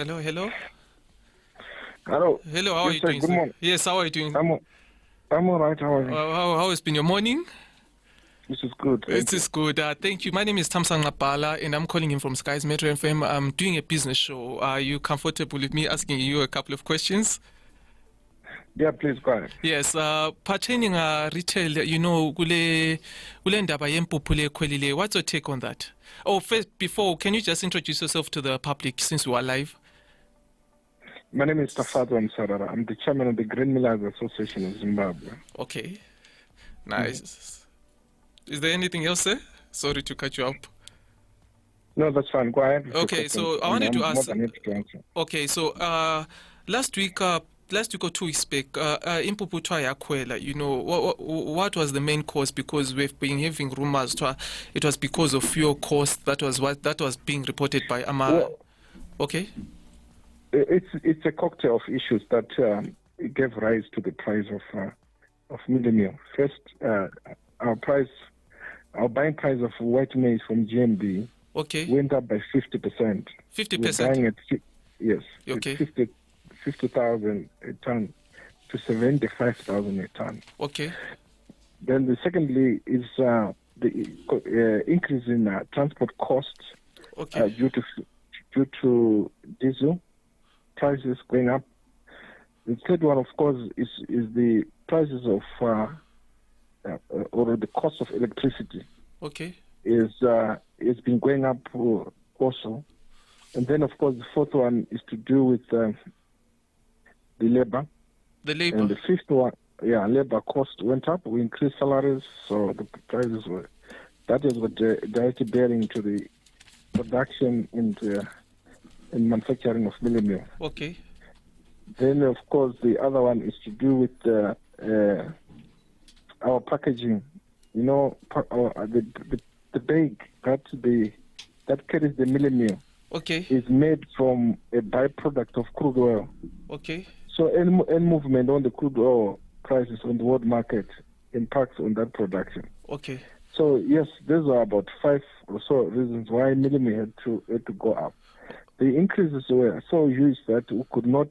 Hello. Hello. Hello, how are you Sir, doing, good sir? morning. Yes, how are you doing? I'm all right. How are you? How has been your morning? This is good. Thank you. Good. Thank you. My name is Tamsang Ngapala, and I'm calling in from Sky's Metro FM. I'm doing a business show. Are you comfortable with me asking you a couple of questions? Yeah, please go ahead. Yes. Pertaining retail, kule ndaba yempuphu le ekhwelile. What's your take on that? Oh, first, before, can you just introduce yourself to the public since we are live? My name is Tafadzwa Msarara. I'm the chairman of the Grain Millers Association of Zimbabwe. Okay. Nice. Is there anything else, sir? Sorry to cut you up. No, that's fine. Go ahead. Okay, so I wanted to ask. More than happy to answer. Okay, so last week or 2 weeks back, impuphu yakhwela. What was the main cause? Because we've been having rumors it was because of fuel costs. That was being reported by Ama. Well, okay. It's a cocktail of issues that gave rise to the price of Mealie-meal. First, our buying price of white maize from GMB went up by 50%. 50%? Yes. Okay. 50,000 a ton to 75,000 a ton. Okay. Then secondly is the increase in transport costs due to diesel prices going up. The third one, of course, is the prices of or the cost of electricity. Okay. It's been going up also. And then, of course, the fourth one is to do with the labor. The labor. And the fifth one, labor cost went up. We increased salaries, so the prices were. That is what directly bearing to the production and manufacturing of Mealie-meal. Okay. Then, of course, the other one is to do with our packaging. The bag that carries the Mealie-meal is made from a byproduct of crude oil. Okay. So any movement on the crude oil prices on the world market impacts on that production. Okay. So yes, those are about 5 or so reasons why Mealie-meal had to go up. The increases were so huge that we could not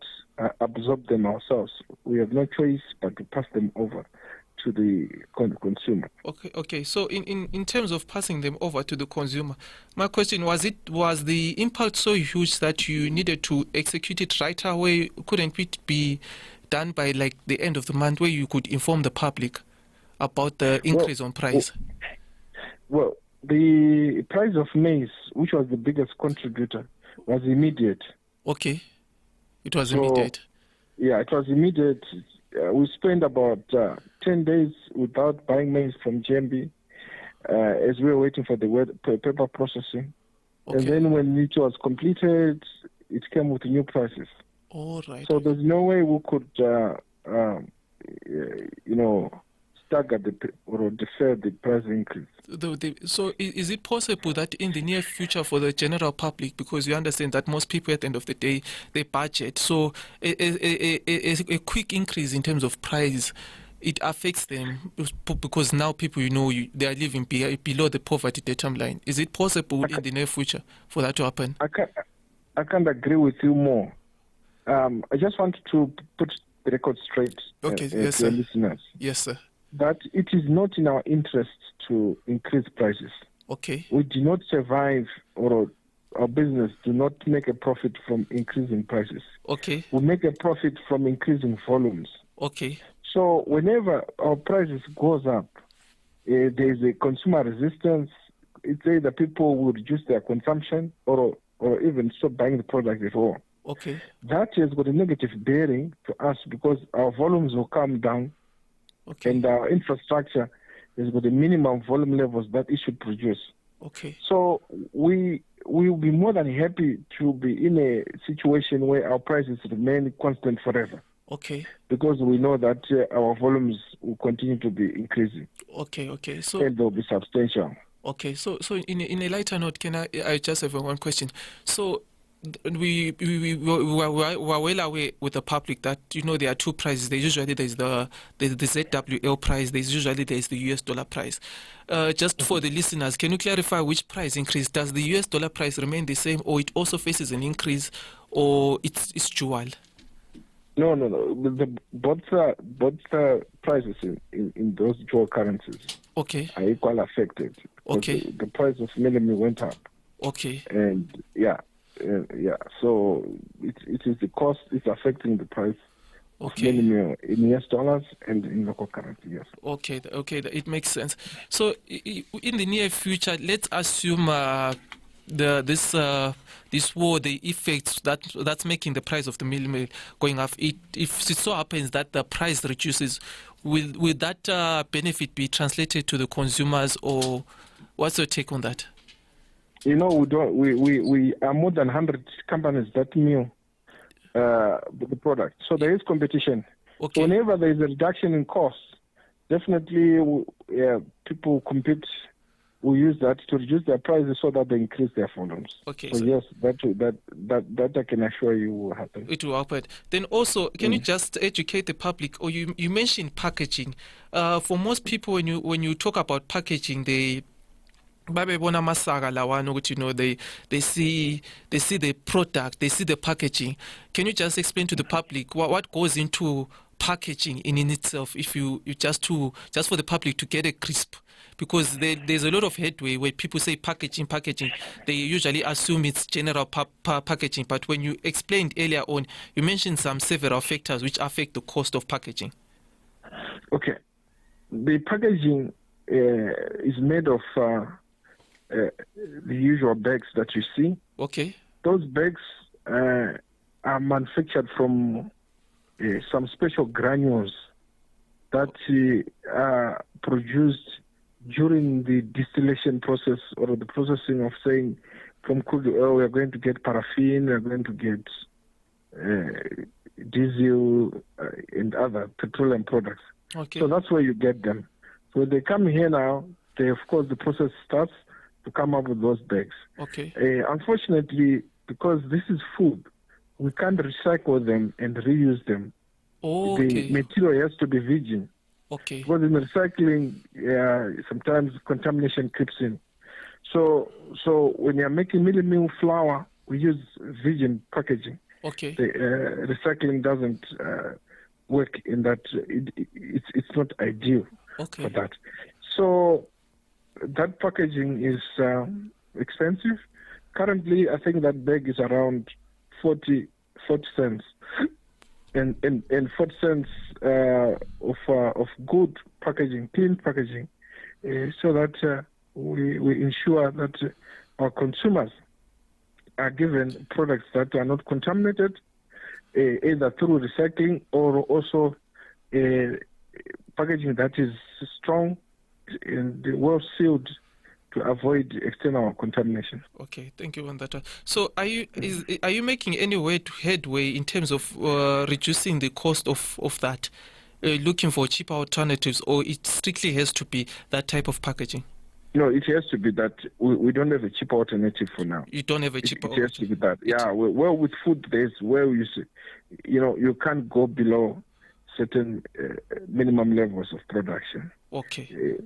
absorb them ourselves. We have no choice but to pass them over to the consumer. Okay. So in terms of passing them over to the consumer, my question was the impact so huge that you needed to execute it right away? Couldn't it be done by like the end of the month where you could inform the public about the increase on price? Well, the price of maize, which was the biggest contributor, was immediate. Okay. It was immediate. Yeah, it was immediate. We spent about 10 days without buying maize from GMB as we were waiting for the paper processing. Okay. And then when it was completed, it came with new prices. All right. So there's no way we could, stagger or defer the price increase. So is it possible that in the near future for the general public, because you understand that most people at the end of the day, they budget, so a quick increase in terms of price, it affects them because now people, they are living below the poverty datum line. Is it possible in the near future for that to happen? I can't agree with you more. I just want to put the record straight to your listeners. Yes, sir. That it is not in our interest to increase prices. Okay. We do not survive, or our business do not make a profit from increasing prices. Okay. We make a profit from increasing volumes. Okay. So whenever our prices goes up, there is a consumer resistance. It's either people will reduce their consumption or even stop buying the product at all. Okay. That has got a negative bearing to us because our volumes will come down. Okay. And our infrastructure has got the minimum volume levels that it should produce. Okay. So we will be more than happy to be in a situation where our prices remain constant forever. Okay. Because we know that our volumes will continue to be increasing. Okay. So and they'll be substantial. Okay. So in a lighter note, can I just have one question? So we were well aware with the public that there are two prices. There's the ZWL price. There's the US dollar price. Just for the listeners, can you clarify which price increase? Does the US dollar price remain the same, or it also faces an increase or it's dual? No. Both prices in those dual currencies are equally affected. Okay. The price of Mealie-meal went up. Okay. And so it is the cost is affecting the price of Mealie-meal in US dollars and in local currency. Yes. Okay. It makes sense. So in the near future, let's assume this war, the effects that's making the price of the Mealie-meal going up. If it so happens that the price reduces, will that benefit be translated to the consumers, or what's your take on that? We are more than 100 companies that mill the product, so there is competition. Okay. So whenever there is a reduction in costs, definitely people compete. We use that to reduce their prices so that they increase their volumes. Okay. So yes, that I can assure you will happen. It will happen. Then also, can you just educate the public? Or you mentioned packaging. For most people, when you talk about packaging, they see the product, they see the packaging. Can you just explain to the public what goes into packaging in itself, if you just for the public to get a crisp? Because there's a lot of headway where people say packaging, they usually assume it's general packaging. But when you explained earlier on, you mentioned several factors which affect the cost of packaging. Okay, the packaging is made of the usual bags that you see. Okay. Those bags are manufactured from some special granules that are produced during the distillation process, or the processing of, saying, from crude oil, we are going to get paraffin, we are going to get diesel and other petroleum products. Okay. So that's where you get them. So they come here now, of course, the process starts to come up with those bags. Okay. Unfortunately, because this is food, we can't recycle them and reuse them. Okay. The material has to be virgin. Okay. Because in recycling, sometimes contamination creeps in. So when you're making Mealie-meal flour, we use virgin packaging. Okay. The recycling doesn't work in that. It's not ideal for that. So that packaging is expensive. Currently, I think that bag is around 40 cents. And 40 cents of good packaging, clean packaging, so that we ensure that our consumers are given products that are not contaminated, either through recycling or also packaging that is strong and well sealed to avoid external contamination. Okay, thank you on that one. So are you making any headway in terms of reducing the cost of that, looking for cheaper alternatives, or it strictly has to be that type of packaging? No, it has to be that. We don't have a cheaper alternative for now. You don't have a cheaper alternative? It has to be that. Yeah, well, with food, there's where you can't go below certain minimum levels of production. Okay.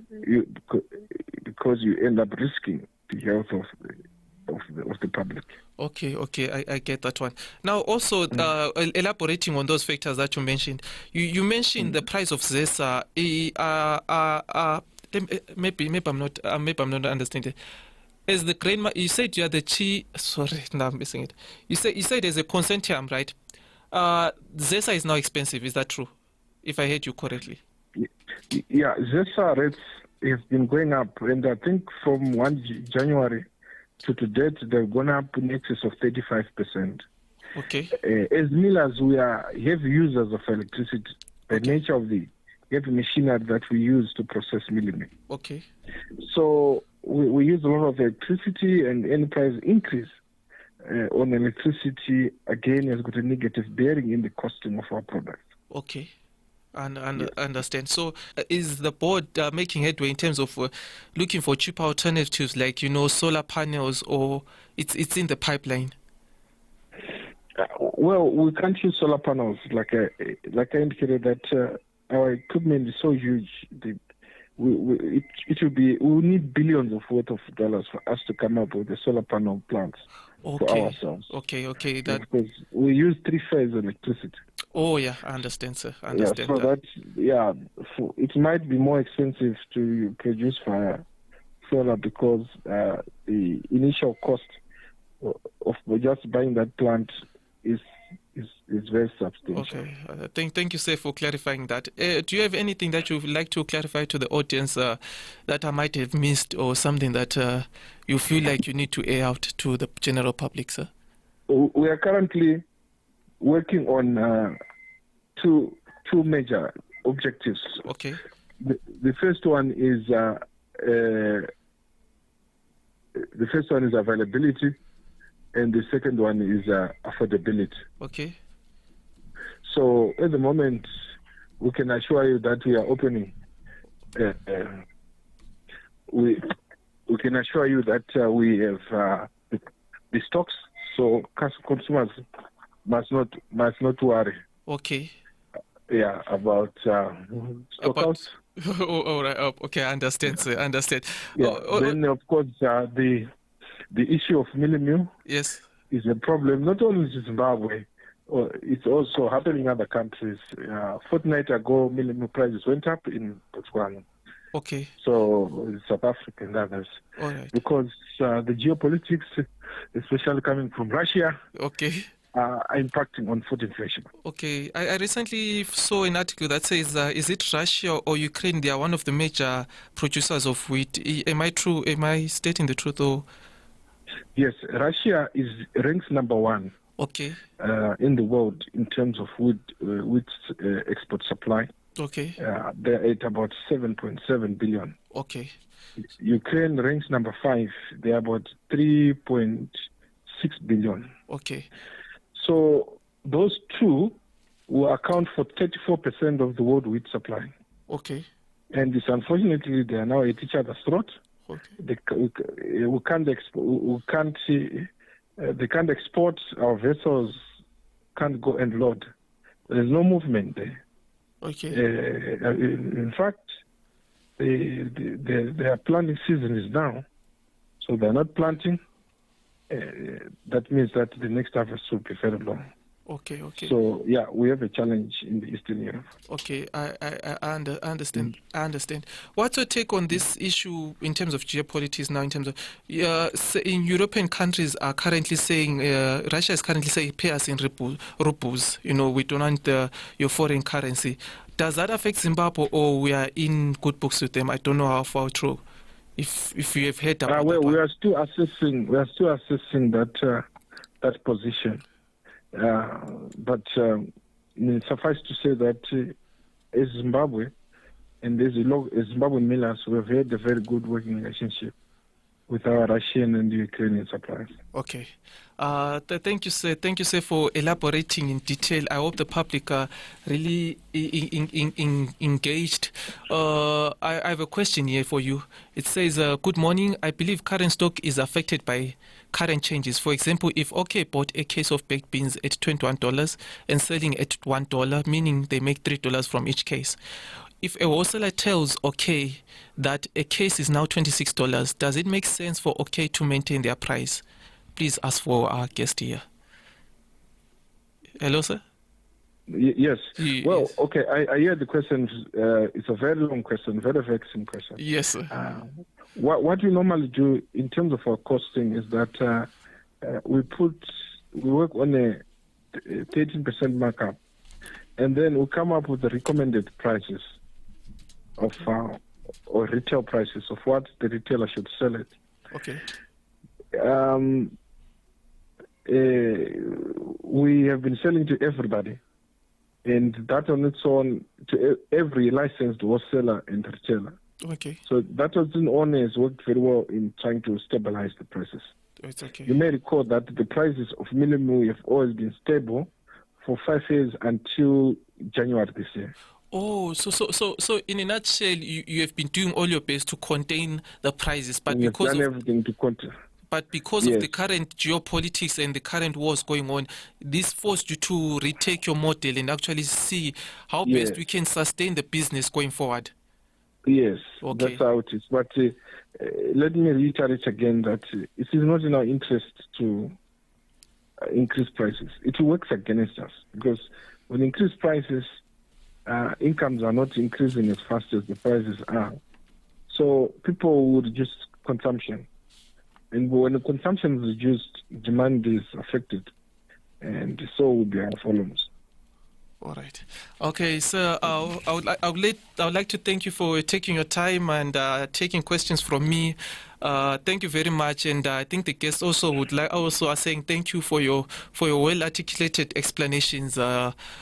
Because you end up risking the health of the public. Okay, I get that one. Now, also elaborating on those factors that you mentioned, you mentioned the price of Zesa. Maybe I'm not understanding. As the grain, you said you are the Sorry, now I'm missing it. You said there's a consentum, right? Zesa is now expensive. Is that true? If I heard you correctly. Yeah, Zesa rates have been going up, and I think from 1 January to date, they've gone up in excess of 35%. Okay. As millers, we are heavy users of electricity, the nature of the heavy machinery that we use to process Mealie-meal. Okay. So we use a lot of electricity, and any price increase on electricity, again, has got a negative bearing in the costing of our product. Okay. And understand. So is the board making headway in terms of looking for cheaper alternatives, like, solar panels, or it's in the pipeline? Well, we can't use solar panels. Like I indicated, that our equipment is so huge. We need billions of worth of dollars for us to come up with the solar panel plants. for ourselves. Okay. Yeah, because we use 3 phase electricity. Oh yeah, I understand, sir. I understand. Yeah, so it might be more expensive to produce via solar because the initial cost of just buying that plant is very substantial. Okay. Thank you, sir, for clarifying that. Do you have anything that you would like to clarify to the audience that I might have missed, or something that you feel like you need to air out to the general public, sir? We are currently working on two major objectives. Okay. The first one is availability, and the second one is affordability. Okay. So at the moment, we can assure you that we are opening. We can assure you that we have the stocks, so consumers must not worry. Okay. Yeah, about stockouts. All right. Okay, I understand, sir. I understand. Yeah. Then of course the issue of Mealie-meal, yes, is a problem not only in Zimbabwe. It's also happening in other countries. Fortnight ago, Mealie-meal prices went up in Botswana. Okay. So South Africa and others. All right. Because the geopolitics, especially coming from Russia, okay, are impacting on food inflation. Okay. I recently saw an article that says, is it Russia or Ukraine? They are one of the major producers of wheat. Am I true? Am I stating the truth? Or? Yes, Russia ranks number 1. Okay. In the world in terms of wheat export supply. Okay. They're at about 7.7 billion. Okay. Ukraine ranks number 5. They're about 3.6 billion. Okay. So those two will account for 34% of the world wheat supply. Okay. And it's unfortunately they are now at each other's throat. Okay. They can't export. Our vessels can't go and load. There's no movement there. Okay. In fact, their planting season is now, so they're not planting. That means that the next harvest will be very long. Okay. So yeah, we have a challenge in the Eastern Europe. Okay, I understand. I understand. What's your take on this issue in terms of geopolitics now? In terms of in European countries are currently saying Russia is currently saying pay us in rubles. We don't want your foreign currency. Does that affect Zimbabwe, or we are in good books with them? I don't know how far true. If you have heard about that. We are still assessing. We are still assessing that position. But suffice to say that as Zimbabwe and as Zimbabwean millers, we have had a very good working relationship with our Russian and Ukrainian suppliers. Okay. Thank you, sir. Thank you, sir, for elaborating in detail. I hope the public are really engaged. I have a question here for you. It says, good morning. I believe current stock is affected by current changes. For example, if OK bought a case of baked beans at $21 and selling at $1, meaning they make $3 from each case. If a wholesaler tells OK that a case is now $26, does it make sense for OK to maintain their price? Please ask for our guest here. Hello, sir? Yes. Well, yes. Okay, I hear the question. It's a very long question, very vexing question. Yes, sir. What we normally do in terms of our costing is that we work on a 13% markup, and then we come up with the recommended prices of or retail prices of what the retailer should sell it. Okay. We have been selling to everybody, and that on its own to every licensed wholesaler and retailer. Okay. So that on its own has worked very well in trying to stabilize the prices. It's okay. You may recall that the prices of Mealie-meal have always been stable for 5 years until January this year. Oh, so in a nutshell, you have been doing all your best to contain the prices, but we have done everything to contain. But because of the current geopolitics and the current wars going on, this forced you to retake your model and actually see how best we can sustain the business going forward. Yes, okay. That's how it is. But let me reiterate again that it is not in our interest to increase prices. It works against us because when increased prices, incomes are not increasing as fast as the prices are. So people would reduce consumption. And when the consumption is reduced, demand is affected. And so will be our volumes. All right. Okay, sir. I would like to thank you for taking your time and taking questions from me. Thank you very much, and I think the guests also are saying thank you for your well articulated explanations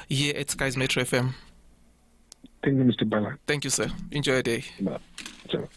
here at Skies Metro FM. Thank you, Mr. Bala. Thank you, sir. Enjoy your day. Bye. Ciao.